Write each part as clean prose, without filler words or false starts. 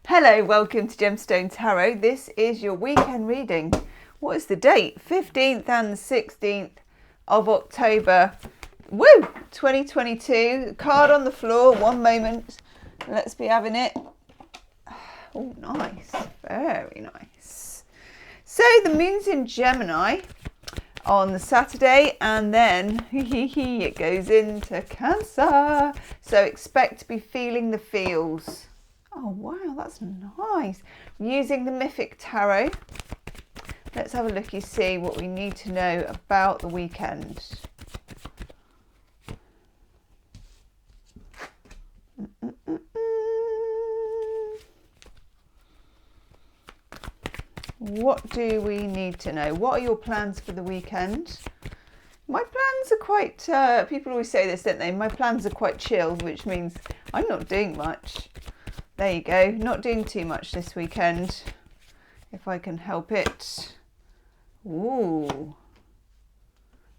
Hello, welcome to Gemstone Tarot. This is your weekend reading. What is the date? 15th and the 16th of October. Woo! 2022. Card on the floor. One moment. Let's be having it. Oh, nice. Very nice. So the moon's in Gemini on the Saturday, and then it goes into Cancer. So expect to be feeling the feels. Oh wow, that's nice. Using the Mythic Tarot. Let's have a look and see what we need to know about the weekend. What do we need to know? What are your plans for the weekend? My plans are quite, people always say this, don't they? My plans are quite chill, which means I'm not doing much. There you go, not doing too much this weekend, if I can help it. Ooh,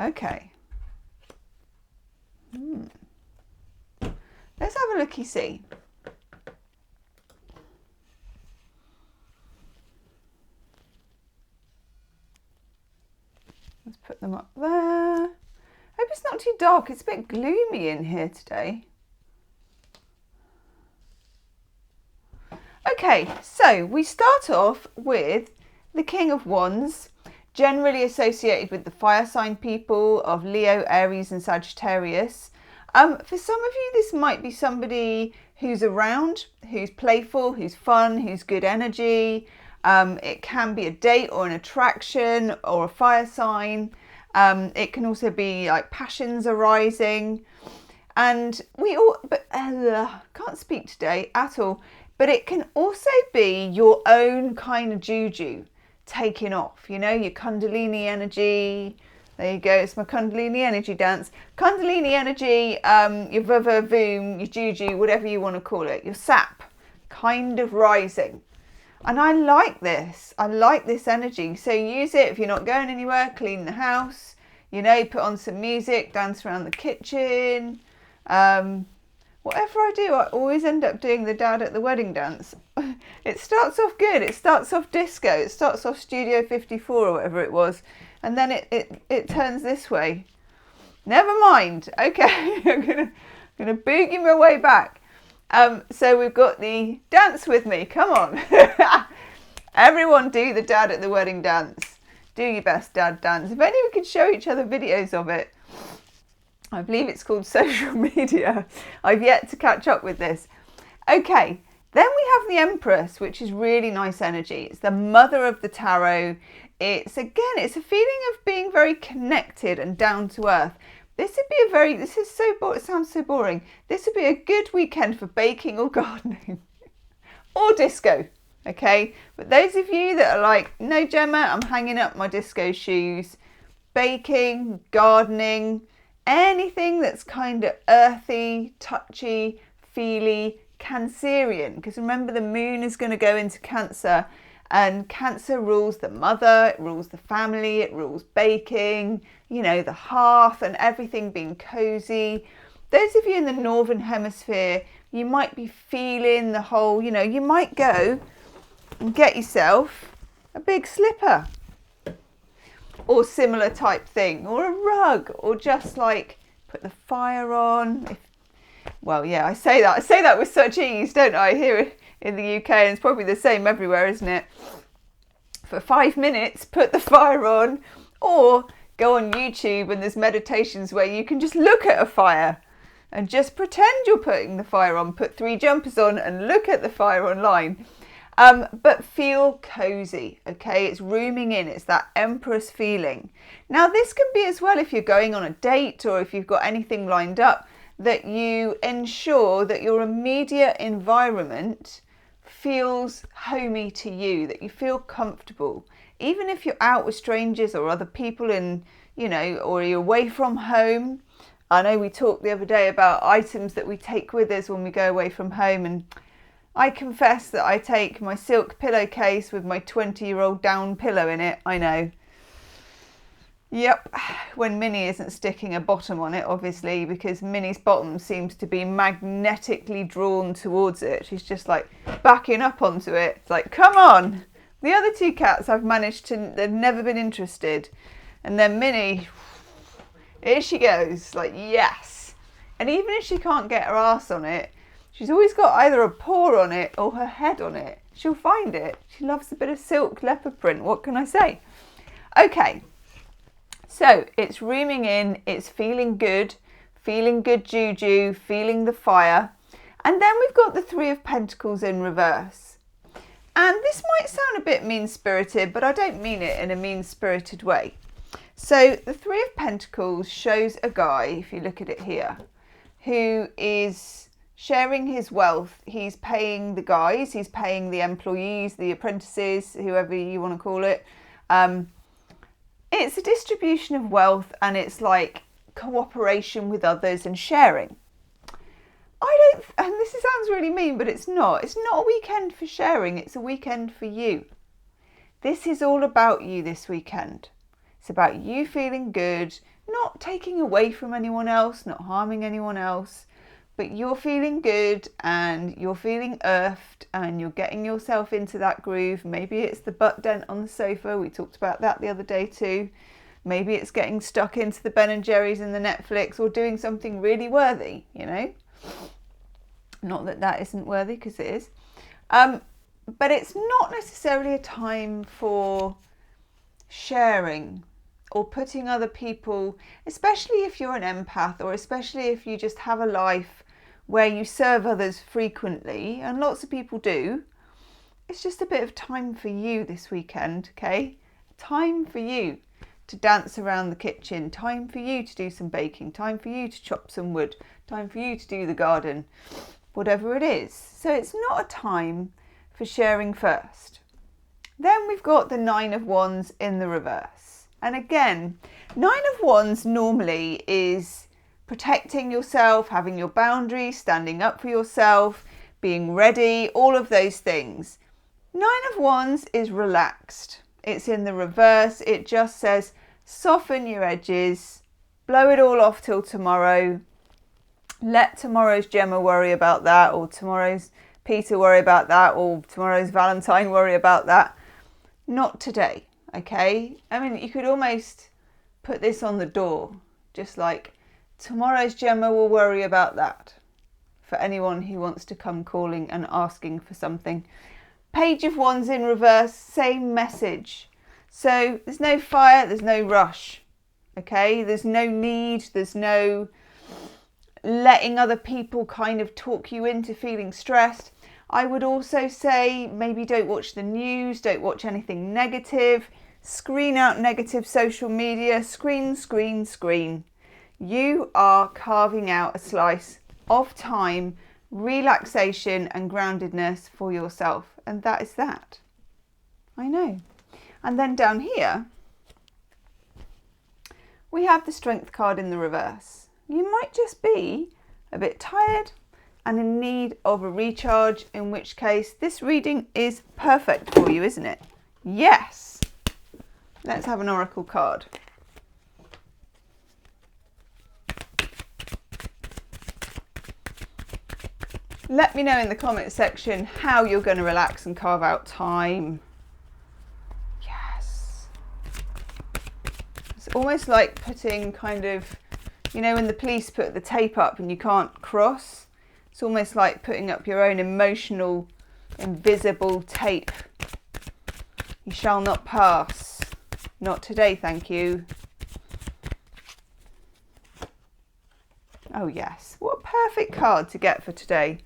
okay. Let's have a looky see. Let's put them up there. I hope it's not too dark, it's a bit gloomy in here today. Okay, so we start off with the King of Wands, generally associated with the fire sign people of Leo, Aries and Sagittarius. For some of you, this might be somebody who's around, who's playful, who's fun, who's good energy. It can be a date or an attraction or a fire sign. It can also be like passions arising. And we all, can't speak today at all. But it can also be your own kind of juju taking off, you know, your Kundalini energy. There you go, it's my Kundalini energy dance. Kundalini energy, your Vava Voom, your juju, whatever you want to call it, your sap, kind of rising. And I like this energy. So use it if you're not going anywhere, clean the house, you know, put on some music, dance around the kitchen. Whatever I do, I always end up doing the dad at the wedding dance. It starts off good. It starts off disco. It starts off Studio 54 or whatever it was. And then it turns this way. Never mind. Okay, I'm gonna boogie my way back. So we've got the dance with me. Come on. Everyone do the dad at the wedding dance. Do your best dad dance. If only we could show each other videos of it. I believe it's called social media. I've yet to catch up with this. Okay, then we have the Empress, which is really nice energy. It's the mother of the tarot. It's a feeling of being very connected and down to earth. It sounds so boring. This would be a good weekend for baking or gardening or disco. Okay, but those of you that are like, no Gemma, I'm hanging up my disco shoes, baking, gardening, anything that's kind of earthy, touchy, feely, Cancerian. Because remember, the moon is going to go into Cancer, and Cancer rules the mother, it rules the family, it rules baking, you know, the hearth and everything being cozy. Those of you in the Northern Hemisphere, you might be feeling the whole, you know, you might go and get yourself a big slipper. Or similar type thing, or a rug, or just like put the fire on. I say that with such ease, don't I, here in the UK, and it's probably the same everywhere, isn't it? For 5 minutes, put the fire on, or go on YouTube and there's meditations where you can just look at a fire and just pretend you're putting the fire on, put 3 jumpers on and look at the fire online. But feel cozy, okay? It's rooming in, it's that Empress feeling. Now this can be as well if you're going on a date or if you've got anything lined up, that you ensure that your immediate environment feels homey to you, that you feel comfortable. Even if you're out with strangers or other people in, you know, or you're away from home. I know we talked the other day about items that we take with us when we go away from home, and I confess that I take my silk pillowcase with my 20-year-old down pillow in it. I know. Yep, when Minnie isn't sticking a bottom on it, obviously, because Minnie's bottom seems to be magnetically drawn towards it. She's just like backing up onto it. It's like, come on. The other two cats I've managed to, they've never been interested. And then Minnie, here she goes, like, yes. And even if she can't get her arse on it, she's always got either a paw on it or her head on it. She'll find it. She loves a bit of silk leopard print. What can I say? Okay. So it's rooming in, it's feeling good juju, feeling the fire. And then we've got the Three of Pentacles in reverse. And this might sound a bit mean-spirited, but I don't mean it in a mean-spirited way. So the Three of Pentacles shows a guy, if you look at it here, who is sharing his wealth. He's paying the guys, he's paying the employees, the apprentices, whoever you want to call it. It's a distribution of wealth, and it's like cooperation with others and sharing. And this sounds really mean, but it's not. It's not a weekend for sharing. It's a weekend for you. This is all about you this weekend. It's about you feeling good, not taking away from anyone else, not harming anyone else, but you're feeling good and you're feeling earthed and you're getting yourself into that groove. Maybe it's the butt dent on the sofa. We talked about that the other day too. Maybe it's getting stuck into the Ben and Jerry's and the Netflix, or doing something really worthy, you know. Not that that isn't worthy, because it is. But it's not necessarily a time for sharing or putting other people, especially if you're an empath, or especially if you just have a life where you serve others frequently, and lots of people do. It's just a bit of time for you this weekend, okay? Time for you to dance around the kitchen, time for you to do some baking, time for you to chop some wood, time for you to do the garden, whatever it is. So it's not a time for sharing first. Then we've got the Nine of Wands in the reverse. And again, Nine of Wands normally is protecting yourself, having your boundaries, standing up for yourself, being ready, all of those things. Nine of Wands is relaxed. It's in the reverse. It just says, soften your edges, blow it all off till tomorrow. Let tomorrow's Gemma worry about that, or tomorrow's Peter worry about that, or tomorrow's Valentine worry about that. Not today, okay? I mean, you could almost put this on the door, just like, tomorrow's Gemma will worry about that, for anyone who wants to come calling and asking for something. Page of Wands in reverse, same message. So there's no fire, there's no rush, okay? There's no need, there's no letting other people kind of talk you into feeling stressed. I would also say maybe don't watch the news, don't watch anything negative, screen out negative social media, screen. You are carving out a slice of time, relaxation and groundedness for yourself. And that is that. I know. And then down here, we have the Strength card in the reverse. You might just be a bit tired and in need of a recharge, in which case this reading is perfect for you, isn't it? Yes. Let's have an oracle card. Let me know in the comment section how you're going to relax and carve out time. Yes. It's almost like putting kind of, you know, when the police put the tape up and you can't cross, it's almost like putting up your own emotional, invisible tape. You shall not pass. Not today, thank you. Oh yes, what a perfect card to get for today.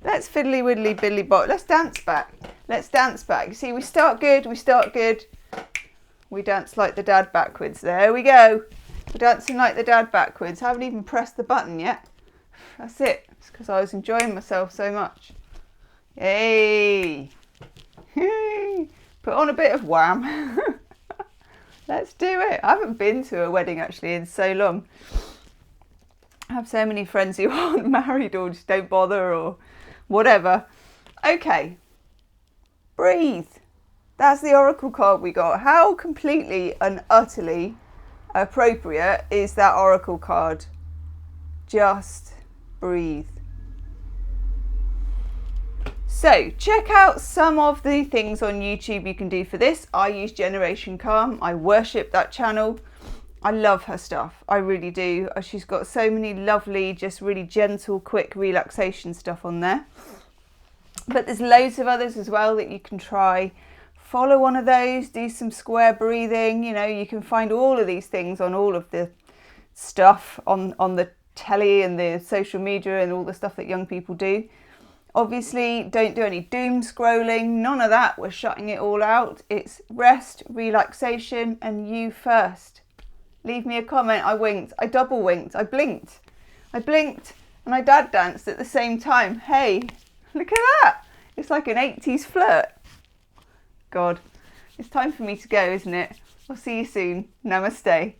Let's fiddly widdly biddly bot. Let's dance back. Let's dance back. You see, we start good, We dance like the dad backwards. There we go. We're dancing like the dad backwards. Haven't even pressed the button yet. That's it. It's because I was enjoying myself so much. Yay. Put on a bit of Wham. Let's do it. I haven't been to a wedding actually in so long. I have so many friends who aren't married or just don't bother or whatever. Okay. Breathe. That's the oracle card we got. How completely and utterly appropriate is that oracle card. Just breathe. So check out some of the things on YouTube you can do for this. I use Generation Calm. I worship that channel. I love her stuff. I really do. She's got so many lovely, just really gentle, quick relaxation stuff on there. But there's loads of others as well that you can try. Follow one of those, do some square breathing. You know, you can find all of these things on all of the stuff on the telly and the social media and all the stuff that young people do. Obviously, don't do any doom scrolling. None of that. We're shutting it all out. It's rest, relaxation, and you first. Leave me a comment. I winked. I double winked. I blinked. And I dad danced at the same time. Hey, look at that. It's like an 80s flirt. God, it's time for me to go, isn't it? I'll see you soon. Namaste.